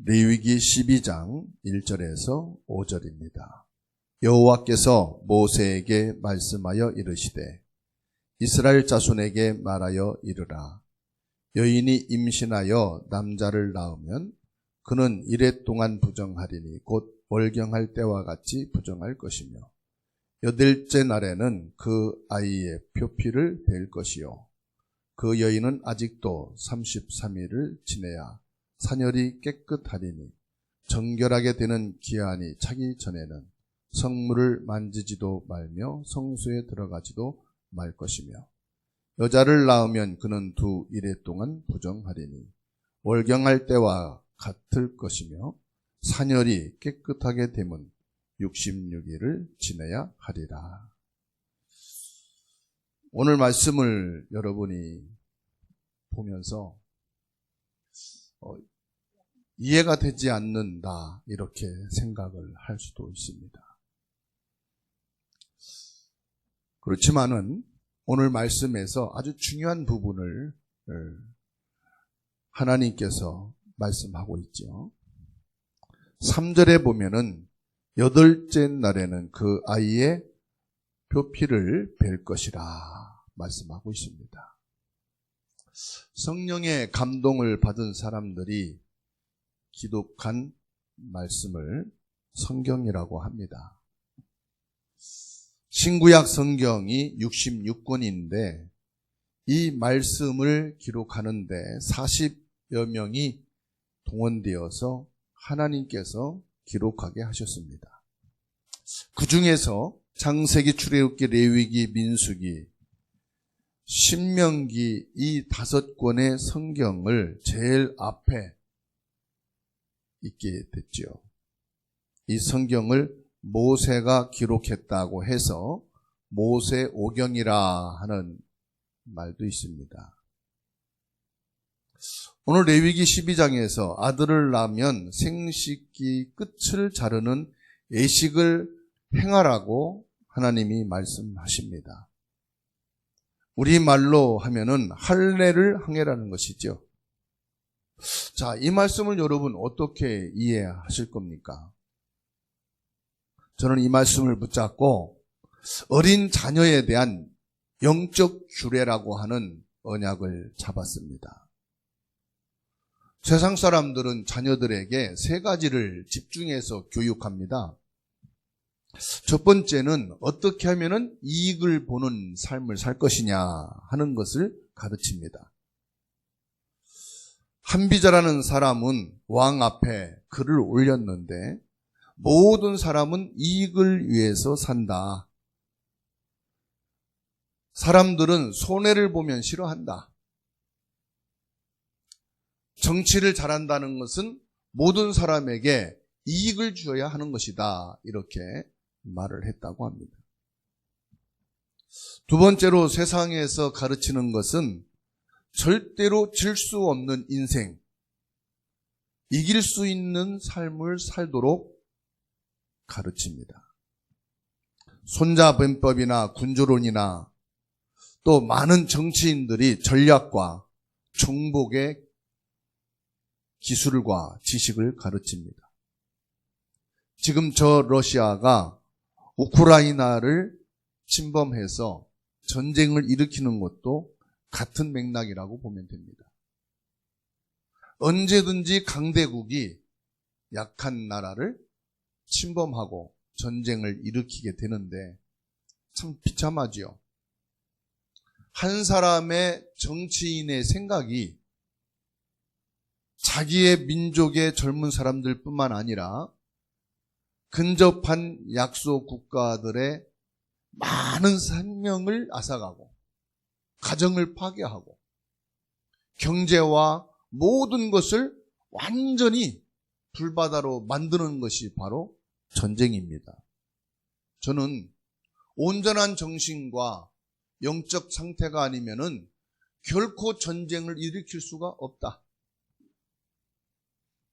레위기 12장 1절에서 5절입니다. 여호와께서 모세에게 말씀하여 이르시되 이스라엘 자손에게 말하여 이르라. 여인이 임신하여 남자를 낳으면 그는 이레 동안 부정하리니 곧 월경할 때와 같이 부정할 것이며 8째 날에는 그 아이의 표피를 벨 것이요 그 여인은 아직도 33일을 지내야 사녀리 깨끗하리니 정결하게 되는 기한이 차기 전에는 성물을 만지지도 말며 성소에 들어가지도 말 것이며 여자를 낳으면 그는 2일 동안 부정하리니 월경할 때와 같을 것이며 사녀리 깨끗하게 되면 66일을 지내야 하리라. 오늘 말씀을 여러분이 보면서 이해가 되지 않는다 이렇게 생각을 할 수도 있습니다. 그렇지만은 오늘 말씀에서 아주 중요한 부분을 하나님께서 말씀하고 있죠. 3절에 보면은 8째 날에는 그 아이의 표피를 벨 것이라 말씀하고 있습니다. 성령의 감동을 받은 사람들이 기록한 말씀을 성경이라고 합니다. 신구약 성경이 66권인데 이 말씀을 기록하는데 40여 명이 동원되어서 하나님께서 기록하게 하셨습니다. 그 중에서 창세기, 출애굽기, 레위기, 민수기, 신명기 이 5권의 성경을 제일 앞에 있게 됐지요. 이 성경을 모세가 기록했다고 해서 모세오경이라 하는 말도 있습니다. 오늘 레위기 12장에서 아들을 낳으면 생식기 끝을 자르는 예식을 행하라고 하나님이 말씀하십니다. 우리말로 하면은 할례를 행해라는 것이죠. 자, 이 말씀을 여러분 어떻게 이해하실 겁니까? 저는 이 말씀을 붙잡고 어린 자녀에 대한 영적 규례라고 하는 언약을 잡았습니다. 세상 사람들은 자녀들에게 3가지를 집중해서 교육합니다. 첫 번째는 어떻게 하면 이익을 보는 삶을 살 것이냐 하는 것을 가르칩니다. 한비자라는 사람은 왕 앞에 글을 올렸는데 모든 사람은 이익을 위해서 산다. 사람들은 손해를 보면 싫어한다. 정치를 잘한다는 것은 모든 사람에게 이익을 주어야 하는 것이다. 이렇게 말을 했다고 합니다. 두 번째로 세상에서 가르치는 것은 절대로 질 수 없는 인생, 이길 수 있는 삶을 살도록 가르칩니다. 손자뱀법이나 군조론이나 또 많은 정치인들이 전략과 정복의 기술과 지식을 가르칩니다. 지금 저 러시아가 우크라이나를 침범해서 전쟁을 일으키는 것도 같은 맥락이라고 보면 됩니다. 언제든지 강대국이 약한 나라를 침범하고 전쟁을 일으키게 되는데 참 비참하지요. 한 사람의 정치인의 생각이 자기의 민족의 젊은 사람들 뿐만 아니라 근접한 약소 국가들의 많은 생명을 앗아가고 가정을 파괴하고 경제와 모든 것을 완전히 불바다로 만드는 것이 바로 전쟁입니다. 저는 온전한 정신과 영적 상태가 아니면은 결코 전쟁을 일으킬 수가 없다.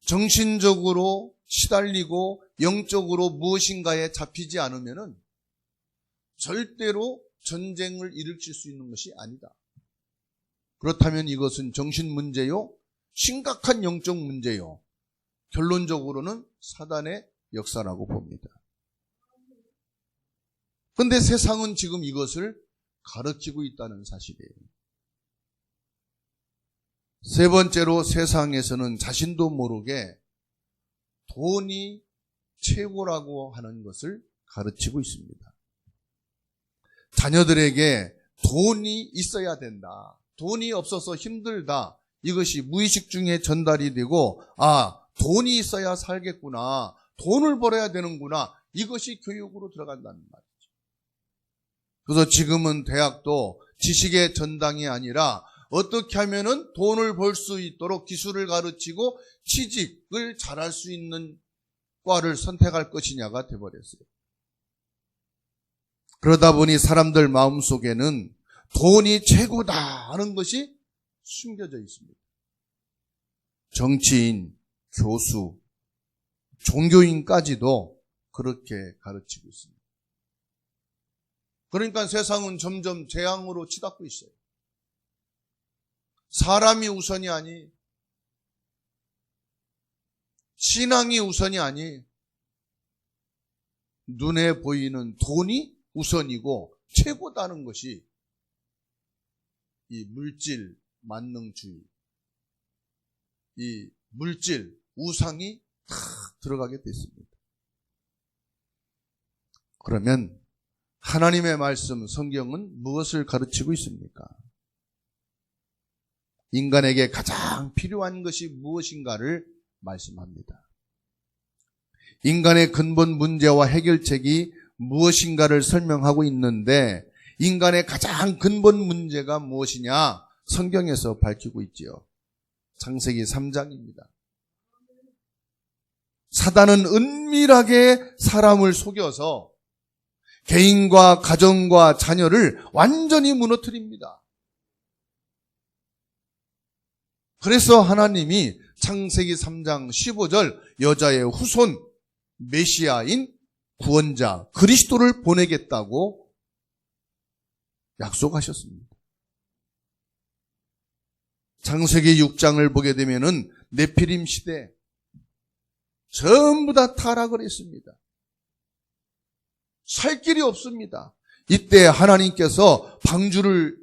정신적으로 시달리고 영적으로 무엇인가에 잡히지 않으면은 절대로 전쟁을 일으킬 수 있는 것이 아니다. 그렇다면 이것은 정신 문제요, 심각한 영적 문제요, 결론적으로는 사단의 역사라고 봅니다. 그런데 세상은 지금 이것을 가르치고 있다는 사실이에요. 세 번째로 세상에서는 자신도 모르게 돈이 최고라고 하는 것을 가르치고 있습니다. 자녀들에게 돈이 있어야 된다. 돈이 없어서 힘들다. 이것이 무의식 중에 전달이 되고, 돈이 있어야 살겠구나. 돈을 벌어야 되는구나. 이것이 교육으로 들어간다는 말이죠. 그래서 지금은 대학도 지식의 전당이 아니라 어떻게 하면은 돈을 벌 수 있도록 기술을 가르치고 취직을 잘할 수 있는 과를 선택할 것이냐가 되어버렸어요. 그러다 보니 사람들 마음속에는 돈이 최고다 하는 것이 숨겨져 있습니다. 정치인, 교수, 종교인까지도 그렇게 가르치고 있습니다. 그러니까 세상은 점점 재앙으로 치닫고 있어요. 사람이 우선이 아니, 신앙이 우선이 아니, 눈에 보이는 돈이 우선이고 최고다는 것이 이 물질 만능주의, 이 물질 우상이 다 들어가게 됐습니다. 그러면 하나님의 말씀 성경은 무엇을 가르치고 있습니까? 인간에게 가장 필요한 것이 무엇인가를 말씀합니다. 인간의 근본 문제와 해결책이 무엇인가를 설명하고 있는데 인간의 가장 근본 문제가 무엇이냐? 성경에서 밝히고 있지요. 창세기 3장입니다. 사단은 은밀하게 사람을 속여서 개인과 가정과 자녀를 완전히 무너뜨립니다. 그래서 하나님이 창세기 3장 15절 여자의 후손 메시아인 구원자 그리스도를 보내겠다고 약속하셨습니다. 창세기 6장을 보게 되면은 네피림 시대 전부 다 타락을 했습니다. 살 길이 없습니다. 이때 하나님께서 방주를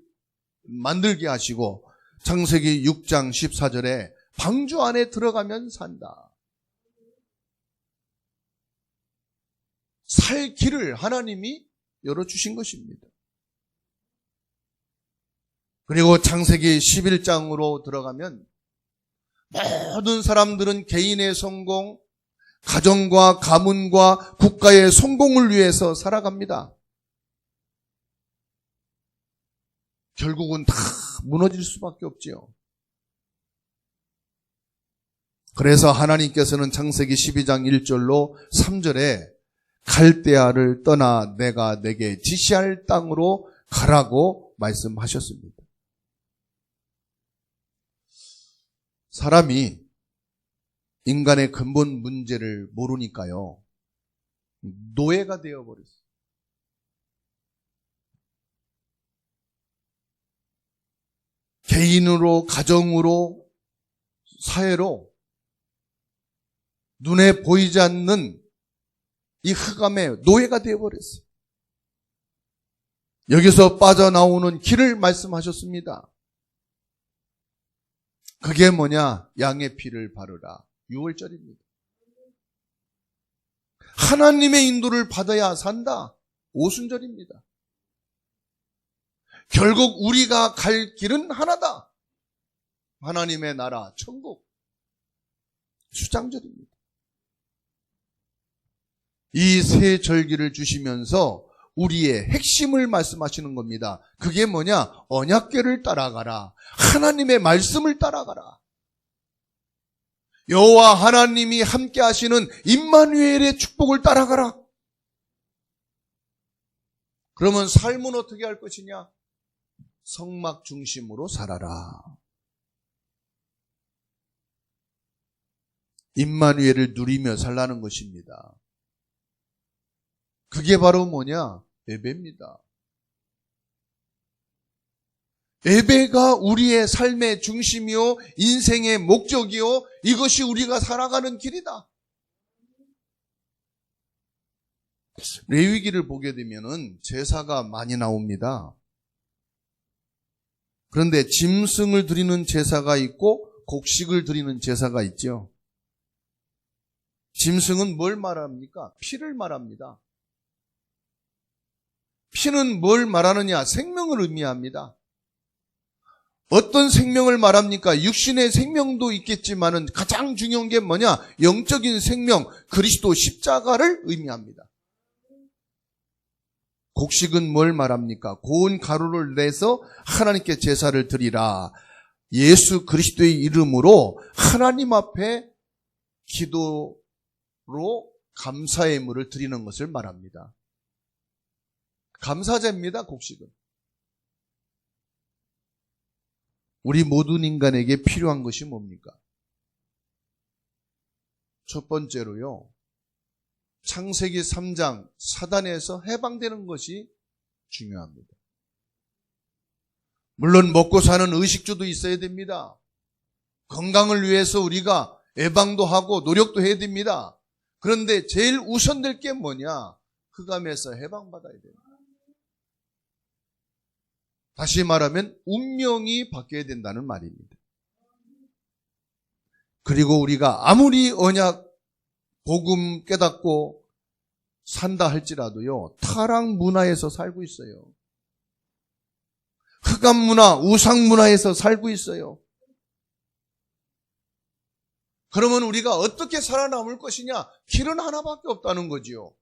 만들게 하시고 창세기 6장 14절에 방주 안에 들어가면 산다. 살 길을 하나님이 열어주신 것입니다. 그리고 창세기 11장으로 들어가면 모든 사람들은 개인의 성공, 가정과 가문과 국가의 성공을 위해서 살아갑니다. 결국은 다 무너질 수밖에 없지요. 그래서 하나님께서는 창세기 12장 1절로 3절에 갈대아를 떠나 내가 내게 지시할 땅으로 가라고 말씀하셨습니다. 사람이 인간의 근본 문제를 모르니까요, 노예가 되어버렸어요. 개인으로, 가정으로, 사회로 눈에 보이지 않는 이 흑암의 노예가 되어버렸어요. 여기서 빠져나오는 길을 말씀하셨습니다. 그게 뭐냐? 양의 피를 바르라. 6월절입니다. 하나님의 인도를 받아야 산다. 오순절입니다. 결국 우리가 갈 길은 하나다. 하나님의 나라, 천국. 수장절입니다. 이 세 절기를 주시면서 우리의 핵심을 말씀하시는 겁니다. 그게 뭐냐? 언약궤를 따라가라. 하나님의 말씀을 따라가라. 여호와 하나님이 함께 하시는 임마누엘의 축복을 따라가라. 그러면 삶은 어떻게 할 것이냐? 성막 중심으로 살아라. 임마누엘을 누리며 살라는 것입니다. 그게 바로 뭐냐? 예배입니다. 예배가 우리의 삶의 중심이요, 인생의 목적이요, 이것이 우리가 살아가는 길이다. 레위기를 보게 되면은 제사가 많이 나옵니다. 그런데 짐승을 드리는 제사가 있고 곡식을 드리는 제사가 있죠. 짐승은 뭘 말합니까? 피를 말합니다. 피는 뭘 말하느냐? 생명을 의미합니다. 어떤 생명을 말합니까? 육신의 생명도 있겠지만은 가장 중요한 게 뭐냐? 영적인 생명, 그리스도 십자가를 의미합니다. 곡식은 뭘 말합니까? 고운 가루를 내서 하나님께 제사를 드리라. 예수 그리스도의 이름으로 하나님 앞에 기도로 감사의 예물을 드리는 것을 말합니다. 감사제입니다, 곡식은. 우리 모든 인간에게 필요한 것이 뭡니까? 첫 번째로요, 창세기 3장 사단에서 해방되는 것이 중요합니다. 물론 먹고 사는 의식주도 있어야 됩니다. 건강을 위해서 우리가 예방도 하고 노력도 해야 됩니다. 그런데 제일 우선될 게 뭐냐? 흑암에서 해방받아야 됩니다. 다시 말하면 운명이 바뀌어야 된다는 말입니다. 그리고 우리가 아무리 언약, 복음 깨닫고 산다 할지라도요, 타락 문화에서 살고 있어요. 흑암 문화, 우상 문화에서 살고 있어요. 그러면 우리가 어떻게 살아남을 것이냐? 길은 하나밖에 없다는 거지요.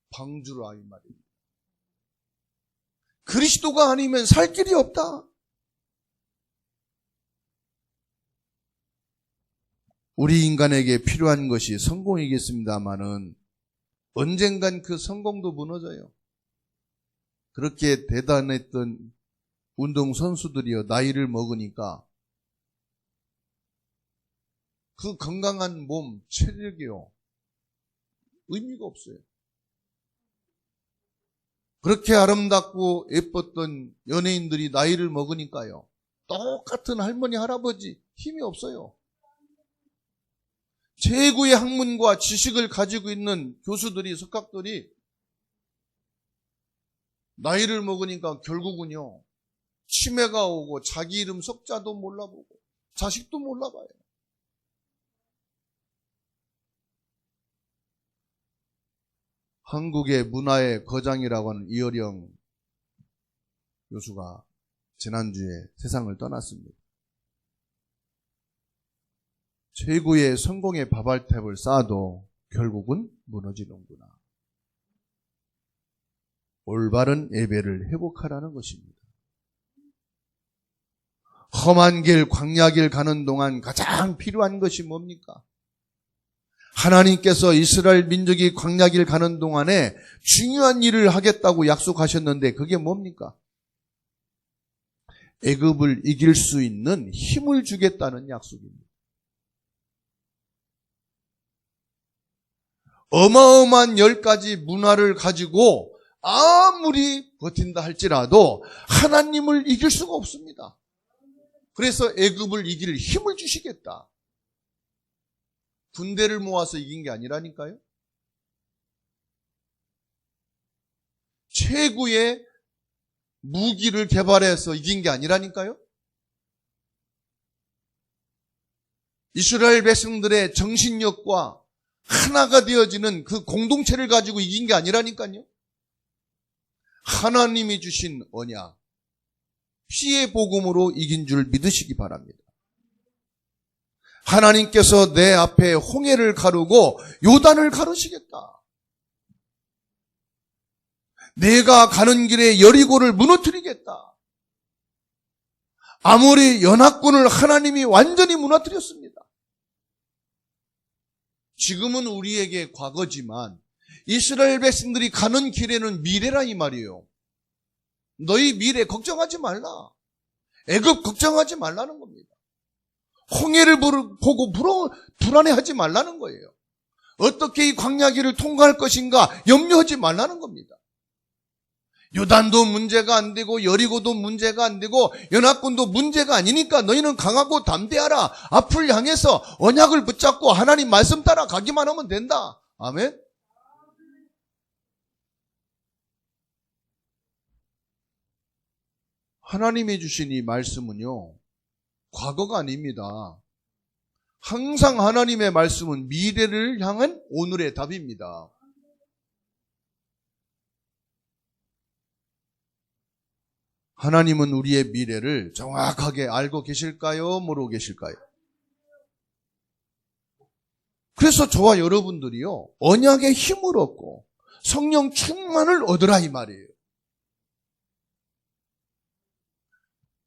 방주라 이 말입니다. 그리스도가 아니면 살 길이 없다. 우리 인간에게 필요한 것이 성공이겠습니다마는 언젠간 그 성공도 무너져요. 그렇게 대단했던 운동선수들이요, 나이를 먹으니까 그 건강한 몸, 체력이요, 의미가 없어요. 그렇게 아름답고 예뻤던 연예인들이 나이를 먹으니까요, 똑같은 할머니, 할아버지 힘이 없어요. 최고의 학문과 지식을 가지고 있는 교수들이, 석학들이 나이를 먹으니까 결국은요, 치매가 오고 자기 이름 석자도 몰라보고 자식도 몰라봐요. 한국의 문화의 거장이라고 하는 이어령 교수가 지난주에 세상을 떠났습니다. 최고의 성공의 바발탑을 쌓아도 결국은 무너지는구나. 올바른 예배를 회복하라는 것입니다. 험한 길, 광야길 가는 동안 가장 필요한 것이 뭡니까? 하나님께서 이스라엘 민족이 광야길 가는 동안에 중요한 일을 하겠다고 약속하셨는데 그게 뭡니까? 애굽을 이길 수 있는 힘을 주겠다는 약속입니다. 어마어마한 10가지 문화를 가지고 아무리 버틴다 할지라도 하나님을 이길 수가 없습니다. 그래서 애굽을 이길 힘을 주시겠다. 군대를 모아서 이긴 게 아니라니까요. 최고의 무기를 개발해서 이긴 게 아니라니까요. 이스라엘 백성들의 정신력과 하나가 되어지는 그 공동체를 가지고 이긴 게 아니라니까요. 하나님이 주신 언약, 피의 복음으로 이긴 줄 믿으시기 바랍니다. 하나님께서 내 앞에 홍해를 가르고 요단을 가르시겠다. 내가 가는 길에 여리고를 무너뜨리겠다. 아모리 연합군을 하나님이 완전히 무너뜨렸습니다. 지금은 우리에게 과거지만 이스라엘 백성들이 가는 길에는 미래라 이 말이에요. 너희 미래 걱정하지 말라. 애굽 걱정하지 말라는 겁니다. 홍해를 보고 불안해하지 말라는 거예요. 어떻게 이 광야길을 통과할 것인가 염려하지 말라는 겁니다. 요단도 문제가 안 되고 여리고도 문제가 안 되고 연합군도 문제가 아니니까 너희는 강하고 담대하라. 앞을 향해서 언약을 붙잡고 하나님 말씀 따라 가기만 하면 된다. 아멘. 하나님이 주신 이 말씀은요, 과거가 아닙니다. 항상 하나님의 말씀은 미래를 향한 오늘의 답입니다. 하나님은 우리의 미래를 정확하게 알고 계실까요? 모르고 계실까요? 그래서 저와 여러분들이요, 언약의 힘을 얻고 성령 충만을 얻으라 이 말이에요.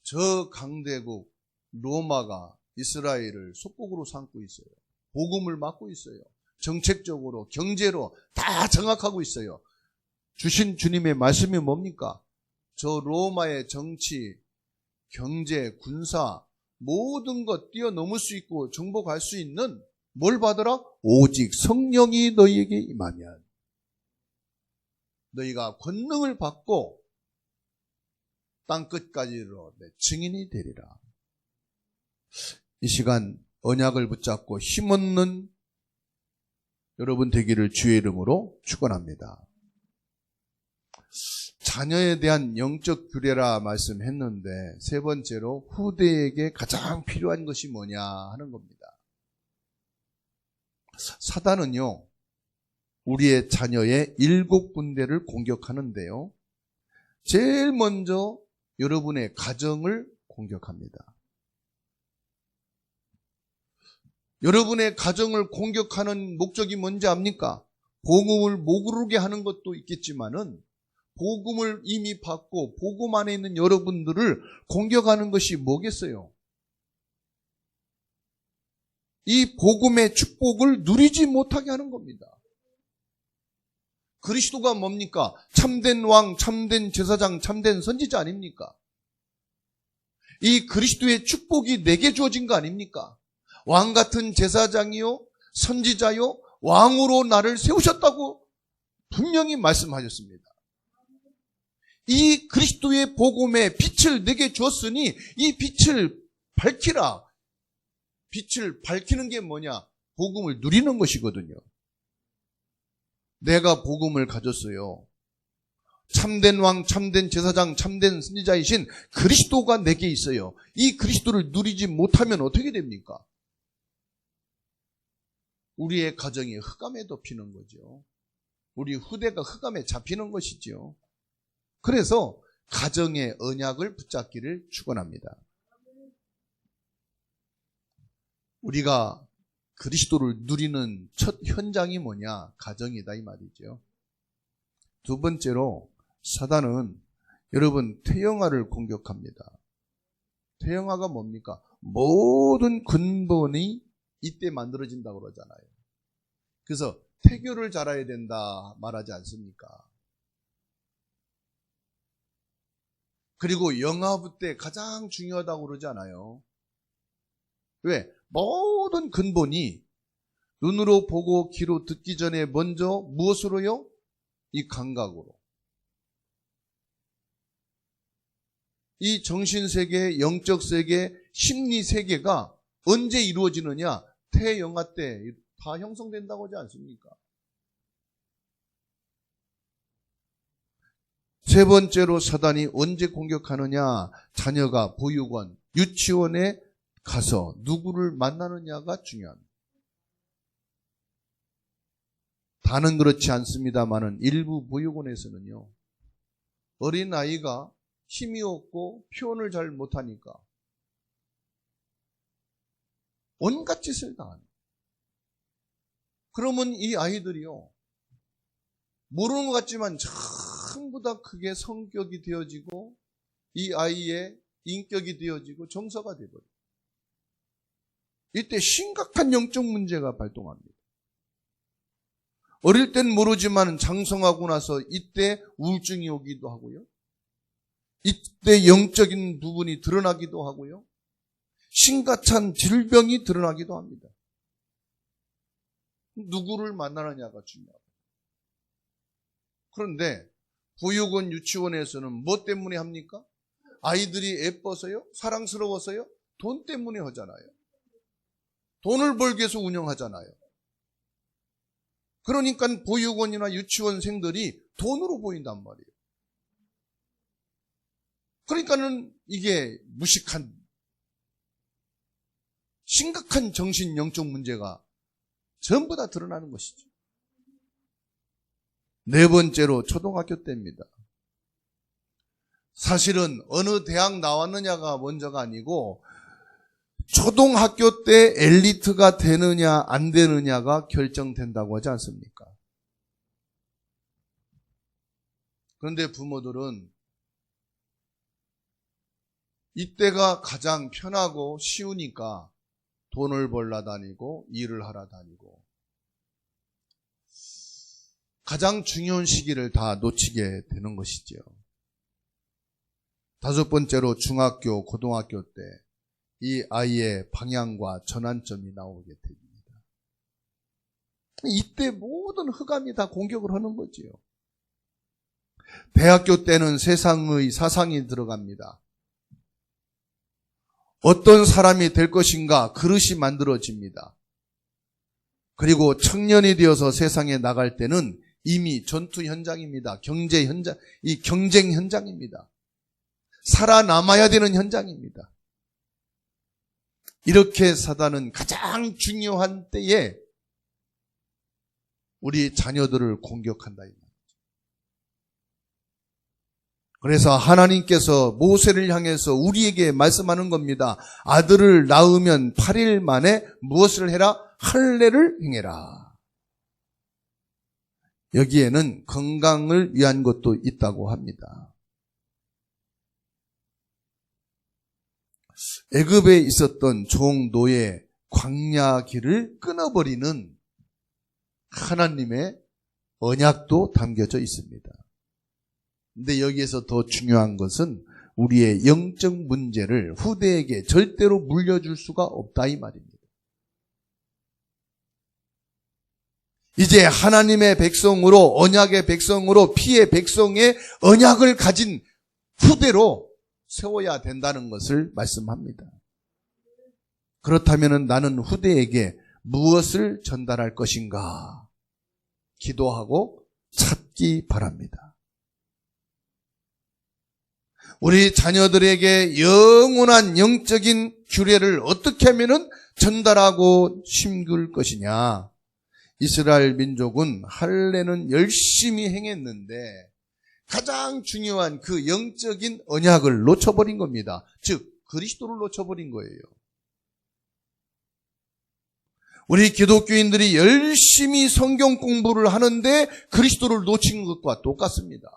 저 강대국 로마가 이스라엘을 속국으로 삼고 있어요. 복음을 맡고 있어요. 정책적으로, 경제로 다 장악하고 있어요. 주신 주님의 말씀이 뭡니까? 저 로마의 정치, 경제, 군사 모든 것 뛰어넘을 수 있고 정복할 수 있는 뭘 받으라? 오직 성령이 너희에게 임하면 너희가 권능을 받고 땅끝까지로 내 증인이 되리라. 이 시간 언약을 붙잡고 힘없는 여러분 되기를 주의 이름으로 축원합니다. 자녀에 대한 영적 규례라 말씀했는데 세 번째로 후대에게 가장 필요한 것이 뭐냐 하는 겁니다. 사단은요, 우리의 자녀의 7군데를 공격하는데요, 제일 먼저 여러분의 가정을 공격합니다. 여러분의 가정을 공격하는 목적이 뭔지 압니까? 복음을 모르게 하는 것도 있겠지만은 복음을 이미 받고 복음 안에 있는 여러분들을 공격하는 것이 뭐겠어요? 이 복음의 축복을 누리지 못하게 하는 겁니다. 그리스도가 뭡니까? 참된 왕, 참된 제사장, 참된 선지자 아닙니까? 이 그리스도의 축복이 내게 주어진 거 아닙니까? 왕 같은 제사장이요, 선지자요, 왕으로 나를 세우셨다고 분명히 말씀하셨습니다. 이 그리스도의 복음의 빛을 내게 주었으니 이 빛을 밝히라. 빛을 밝히는 게 뭐냐? 복음을 누리는 것이거든요. 내가 복음을 가졌어요. 참된 왕, 참된 제사장, 참된 선지자이신 그리스도가 내게 있어요. 이 그리스도를 누리지 못하면 어떻게 됩니까? 우리의 가정이 흑암에 덮이는 거죠. 우리 후대가 흑암에 잡히는 것이죠. 그래서 가정의 언약을 붙잡기를 축원합니다. 우리가 그리스도를 누리는 첫 현장이 뭐냐? 가정이다 이 말이죠. 두 번째로 사단은 여러분 태영아를 공격합니다. 태영아가 뭡니까? 모든 근본이 이때 만들어진다고 그러잖아요. 그래서 태교를 잘해야 된다 말하지 않습니까? 그리고 영아부 때 가장 중요하다고 그러지 않아요? 왜? 모든 근본이 눈으로 보고 귀로 듣기 전에 먼저 무엇으로요? 이 감각으로. 이 정신세계, 영적세계, 심리세계가 언제 이루어지느냐? 태영아 때 다 형성된다고 하지 않습니까? 세 번째로 사단이 언제 공격하느냐? 자녀가 보육원, 유치원에 가서 누구를 만나느냐가 중요합니다. 다는 그렇지 않습니다만은 일부 보육원에서는요, 어린아이가 힘이 없고 표현을 잘 못하니까 온갖 짓을 다 합니다. 그러면 이 아이들이요, 모르는 것 같지만 전부 다 그게 성격이 되어지고 이 아이의 인격이 되어지고 정서가 되어버려요. 이때 심각한 영적 문제가 발동합니다. 어릴 땐 모르지만 장성하고 나서 이때 우울증이 오기도 하고요. 이때 영적인 부분이 드러나기도 하고요. 심각한 질병이 드러나기도 합니다. 누구를 만나느냐가 중요합니다. 그런데 보육원, 유치원에서는 뭐 때문에 합니까? 아이들이 예뻐서요? 사랑스러워서요? 돈 때문에 하잖아요. 돈을 벌기 위해서 운영하잖아요. 그러니까 보육원이나 유치원생들이 돈으로 보인단 말이에요. 그러니까는 이게 무식한, 심각한 정신 영적 문제가 전부 다 드러나는 것이죠. 네 번째로 초등학교 때입니다. 사실은 어느 대학 나왔느냐가 먼저가 아니고 초등학교 때 엘리트가 되느냐 안 되느냐가 결정된다고 하지 않습니까? 그런데 부모들은 이때가 가장 편하고 쉬우니까 돈을 벌러 다니고 일을 하러 다니고 가장 중요한 시기를 다 놓치게 되는 것이지요. 다섯 번째로 중학교, 고등학교 때 이 아이의 방향과 전환점이 나오게 됩니다. 이때 모든 흑암이 다 공격을 하는 거지요. 대학교 때는 세상의 사상이 들어갑니다. 어떤 사람이 될 것인가 그릇이 만들어집니다. 그리고 청년이 되어서 세상에 나갈 때는 이미 전투 현장입니다. 경제 현장, 이 경쟁 현장입니다. 살아남아야 되는 현장입니다. 이렇게 사단은 가장 중요한 때에 우리 자녀들을 공격한다. 그래서 하나님께서 모세를 향해서 우리에게 말씀하는 겁니다. 아들을 낳으면 8일 만에 무엇을 해라? 할례를 행해라. 여기에는 건강을 위한 것도 있다고 합니다. 애굽에 있었던 종노예 광야길을 끊어버리는 하나님의 언약도 담겨져 있습니다. 근데 여기에서 더 중요한 것은 우리의 영적 문제를 후대에게 절대로 물려줄 수가 없다 이 말입니다. 이제 하나님의 백성으로, 언약의 백성으로, 피의 백성의 언약을 가진 후대로 세워야 된다는 것을 말씀합니다. 그렇다면 나는 후대에게 무엇을 전달할 것인가? 기도하고 찾기 바랍니다. 우리 자녀들에게 영원한 영적인 규례를 어떻게 하면 전달하고 심길 것이냐? 이스라엘 민족은 할례는 열심히 행했는데 가장 중요한 그 영적인 언약을 놓쳐버린 겁니다. 즉 그리스도를 놓쳐버린 거예요. 우리 기독교인들이 열심히 성경 공부를 하는데 그리스도를 놓친 것과 똑같습니다.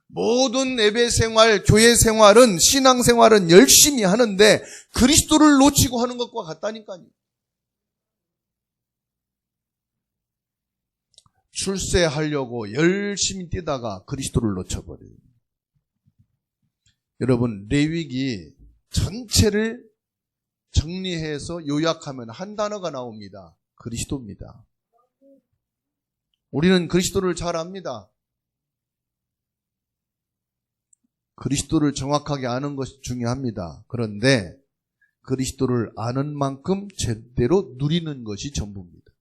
모든 예배 생활, 교회 생활은, 신앙 생활은 열심히 하는데 그리스도를 놓치고 하는 것과 같다니까요. 출세하려고 열심히 뛰다가 그리스도를 놓쳐버려요. 여러분, 레위기 전체를 정리해서 요약하면 한 단어가 나옵니다. 그리스도입니다. 우리는 그리스도를 잘 압니다. 그리스도를 정확하게 아는 것이 중요합니다. 그런데 그리스도를 아는 만큼 제대로 누리는 것이 전부입니다.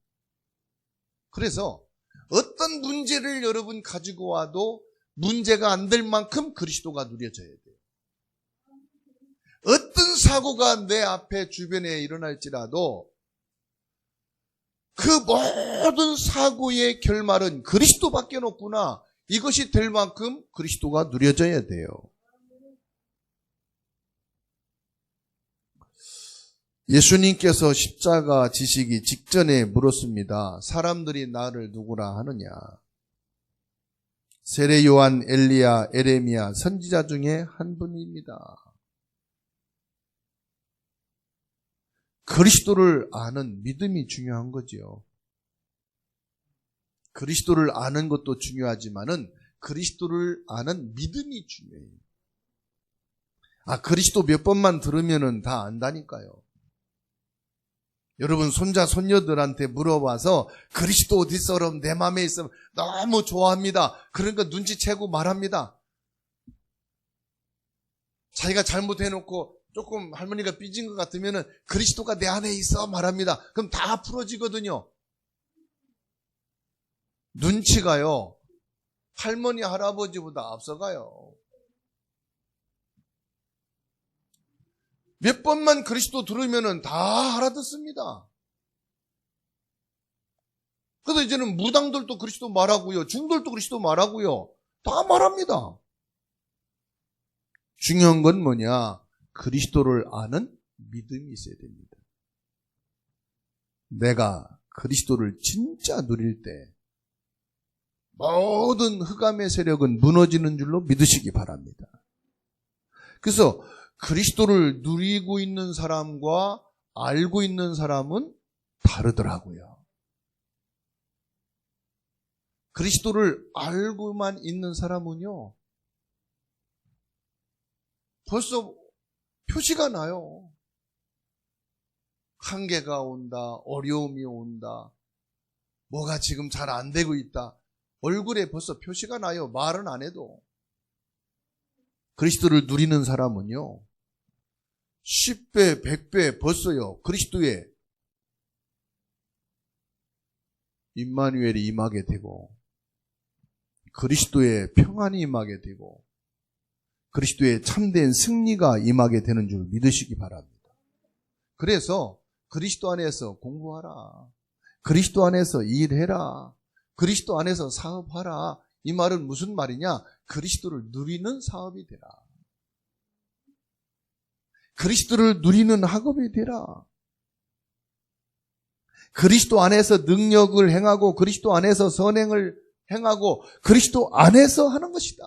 그래서 어떤 문제를 여러분 가지고 와도 문제가 안 될 만큼 그리스도가 누려져야 돼요. 어떤 사고가 내 앞에 주변에 일어날지라도 그 모든 사고의 결말은 그리스도밖에 없구나. 이것이 될 만큼 그리스도가 누려져야 돼요. 예수님께서 십자가 지시기 직전에 물었습니다. 사람들이 나를 누구라 하느냐? 세례 요한, 엘리야, 에레미야 선지자 중에 한 분입니다. 그리스도를 아는 믿음이 중요한 거지요. 그리스도를 아는 것도 중요하지만은 그리스도를 아는 믿음이 중요해요. 그리스도 몇 번만 들으면은 다 안다니까요. 여러분 손자 손녀들한테 물어봐서 그리스도 어디 있어? 그럼 내 마음에 있으면 너무 좋아합니다. 그러니까 눈치채고 말합니다. 자기가 잘못해놓고 조금 할머니가 삐진 것 같으면 그리스도가 내 안에 있어 말합니다. 그럼 다 풀어지거든요. 눈치가요, 할머니 할아버지보다 앞서가요. 몇 번만 그리스도 들으면 다 알아듣습니다. 그래서 이제는 무당들도 그리스도 말하고요, 중들도 그리스도 말하고요, 다 말합니다. 중요한 건 뭐냐? 그리스도를 아는 믿음이 있어야 됩니다. 내가 그리스도를 진짜 누릴 때 모든 흑암의 세력은 무너지는 줄로 믿으시기 바랍니다. 그래서 그리스도를 누리고 있는 사람과 알고 있는 사람은 다르더라고요. 그리스도를 알고만 있는 사람은요, 벌써 표시가 나요. 한계가 온다, 어려움이 온다, 뭐가 지금 잘 안 되고 있다. 얼굴에 벌써 표시가 나요. 말은 안 해도. 그리스도를 누리는 사람은요, 10배, 100배 벌써요, 그리스도의 임마누엘이 임하게 되고, 그리스도의 평안이 임하게 되고, 그리스도의 참된 승리가 임하게 되는 줄 믿으시기 바랍니다. 그래서 그리스도 안에서 공부하라, 그리스도 안에서 일해라, 그리스도 안에서 사업하라. 이 말은 무슨 말이냐? 그리스도를 누리는 사업이 되라. 그리스도를 누리는 학업이 되라. 그리스도 안에서 능력을 행하고, 그리스도 안에서 선행을 행하고, 그리스도 안에서 하는 것이다.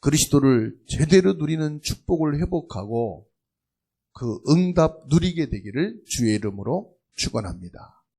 그리스도를 제대로 누리는 축복을 회복하고 그 응답 누리게 되기를 주의 이름으로 축원합니다.